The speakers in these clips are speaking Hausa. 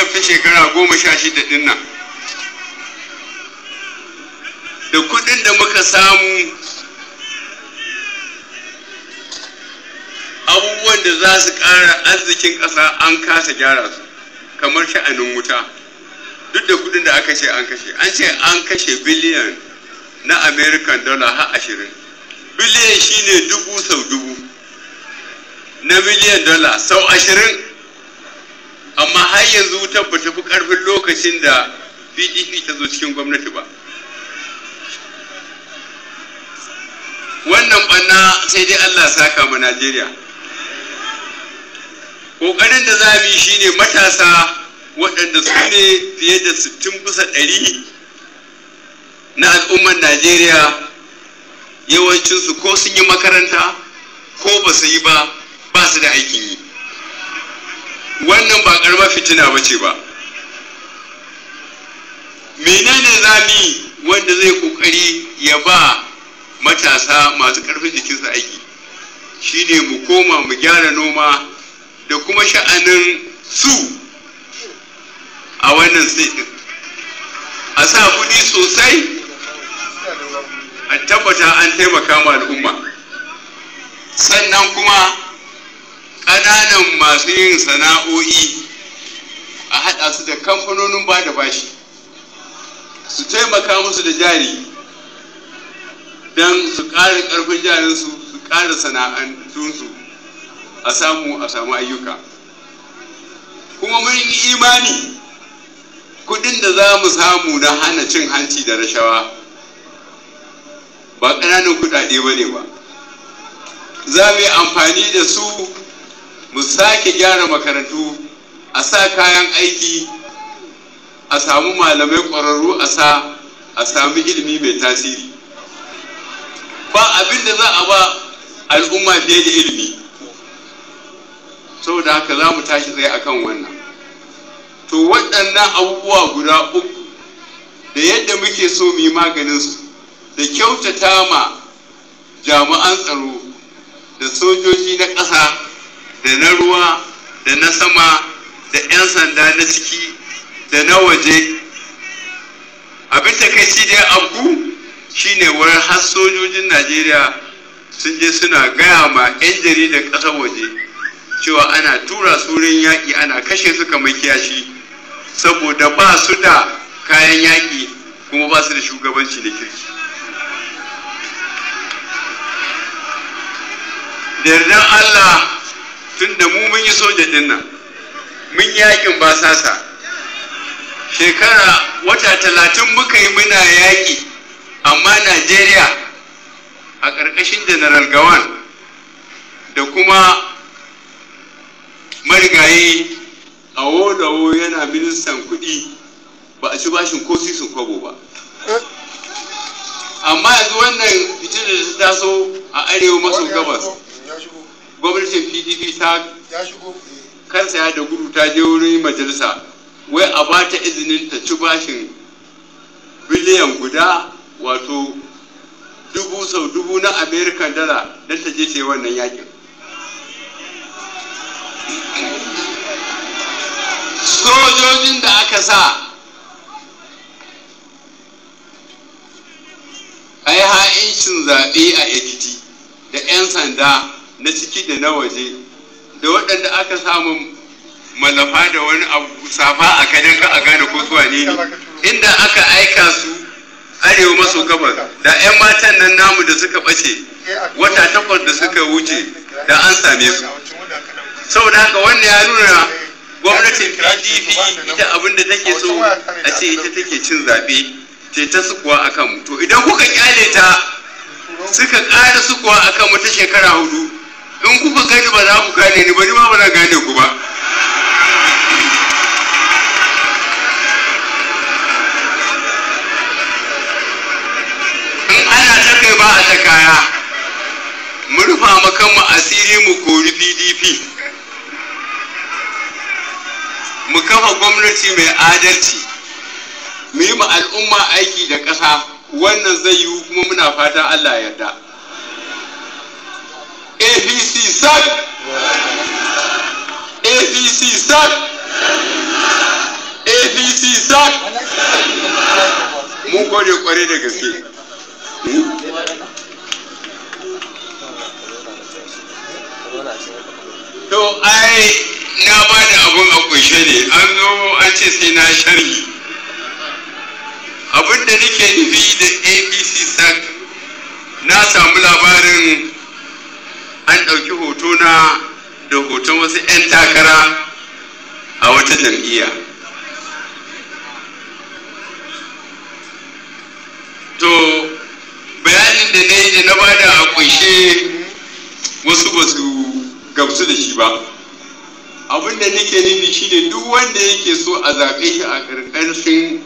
pdf ta shekara 16 din nan da kudin da muka samu abubuwan da za su ƙara arzikin ƙasa an kasa gyara su kamar sha'anin wuta duk da kudin da aka ce an kashe biliyan na american dollar har 20 biliyan shine dubu sau dubu na miliyan dollar sau 20 amma har yanzu wutar ba ta fi ƙarfin lokacin da pdp ta zo cikin gwamnati ba. Wannan ɓanna sai dai Allah saka ma Najeriya. Ƙoƙarin da za mu yi shine matasa waɗanda su ne fiye da 60% na al'ummar Najeriya, yawancinsu ko sun yi makaranta ko ba su yi ba su da aikin yi. Wannan ba ƙaramar fitina ba ce ba. Menene za mu yi wanda zai ƙoƙari ya ba matasa masu ƙarfin jikinsu aiki? Shine mu koma mu gyara noma da kuma sha'anin su a wannan state din, a sa kuɗi sosai a tabbata an taimaka ma al'umma. Sannan kuma ƙananan masu yin sana'o'i a haɗa su da kamfanonin ba da bashi su taimaka musu da jari don su ƙara ƙarfin jarinsu, su ƙara sana'antunsu, a samu ayyuka. Kuma mun yi imani kudin da za mu samu na hana cin hanci da rashawa ba ƙananan kudade ba ne ba. Za mu yi amfani da su mu sake gyara makarantu, a sa kayan aiki, a samu malamai ƙwararru, a samu ilimi mai tasiri. Ba abin da za a ba al'umma fiye da ilimi. Saboda haka za mu tashi tsaye akan wannan. To waɗannan abubuwa guda uku da yadda muke so mu yi maganinsu, da kyautata ma jami'an tsaro da sojoji na ƙasa da na ruwa da na sama da 'yan sanda na ciki da na waje. Abin takaici da abu shine wurin har sojojin Najeriya sun je suna gaya ma 'yan jaridar ƙasar waje cewa ana tura su wurin yaƙi, ana kashe su kamar kiyashi saboda ba su da kayan yaƙi kuma ba su da shugabanci da kirki. Da yardan Allah, tun da mu mun yi soja ɗin nan, mun yaƙin basasa, shekara wata 30 muka yi muna yaƙi, amma Najeriya a ƙarƙashin General Gawan da kuma marigayi Awolowo yana ministan kuɗi, ba a ci bashin ko sisin kwabo ba. Amma yanzu wannan fitinar da ta taso a arewa maso gabas, gwamnatin PDP ta karsaya da gudu ta je wurin majalisa wai a ba ta izinin ta ci bashin biliyan guda, wato dubu sau dubu na American dollar, don ta je ta yi wannan yakin. Sojojin da aka sa a yi ha'incin zaɓe a Ekiti da 'yan sanda na ciki da na waje, da waɗanda aka samu malafa da wani abu safa a kadan ka a gane ko zuwa ne, inda aka aika su arewa maso gabas da 'yan matan nan namu da suka ɓace wata 8 da suka wuce da an same su. Saboda haka wannan ya nuna gwamnatin PDP ita abin da take so a ce ita take cin zaɓe, ce ta sukuwa a kanmu. To idan kuka kyale ta suka ƙara sukuwa a kanmu ta shekara 4, in kuka gani ba za ku gane ni ba, ni ma ba na gane ku ba. In ana ta kai ba a ta kaya, mu rufa makanmu asiri, mu kori PDP, mu kafa gwamnati mai adalci, mu yi ma al'umma aiki da ƙasa. Wannan zai yiwu kuma muna fata Allah ya yarda. APC sak! APC sak! sak. Mun gode kware da gaske. To ai na ba da abun a kunshe ne, an zo an ce sai na sharhi. Abin da nake nufi da APC sak, na samu labarin an ɗauki hotona da hoton wasu 'yan takara a wata jam'iyya. To bayanin da na yi da na bada a kunshe wasu ba su gamsu da shi ba. Abin da nake nufi shi ne duk wanda yake so a zaɓe shi a ƙarƙashin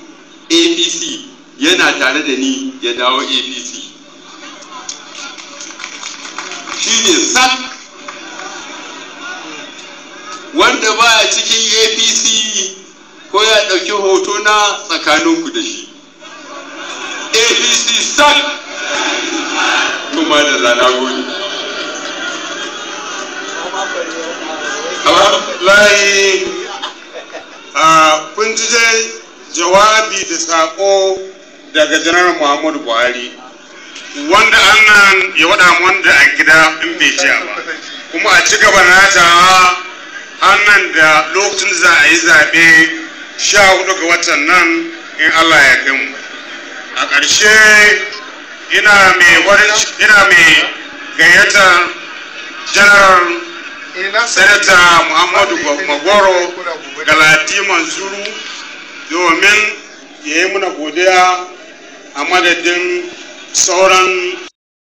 APC yana tare da ni ya dawo APC. Shi ne sak. Wanda baya cikin APC ko ya ɗauki hoto na tsakaninku da shi. APC sak. Kuma da rana gode. Alhamdulahi, kun ji dai jawabi da sako daga janar Muhammadu Buhari, wanda annan ya wada wanda a gida in bai jiya ba, kuma a ci gaba na tawa annan da lokacin za a yi zaɓe 14 ga watan nan in Allah ya kai mu. A ƙarshe ina mai gayyata janar Sanata Muhammadu Magoro Galati Mansuru domin ya yi muna godiya a madadin sauran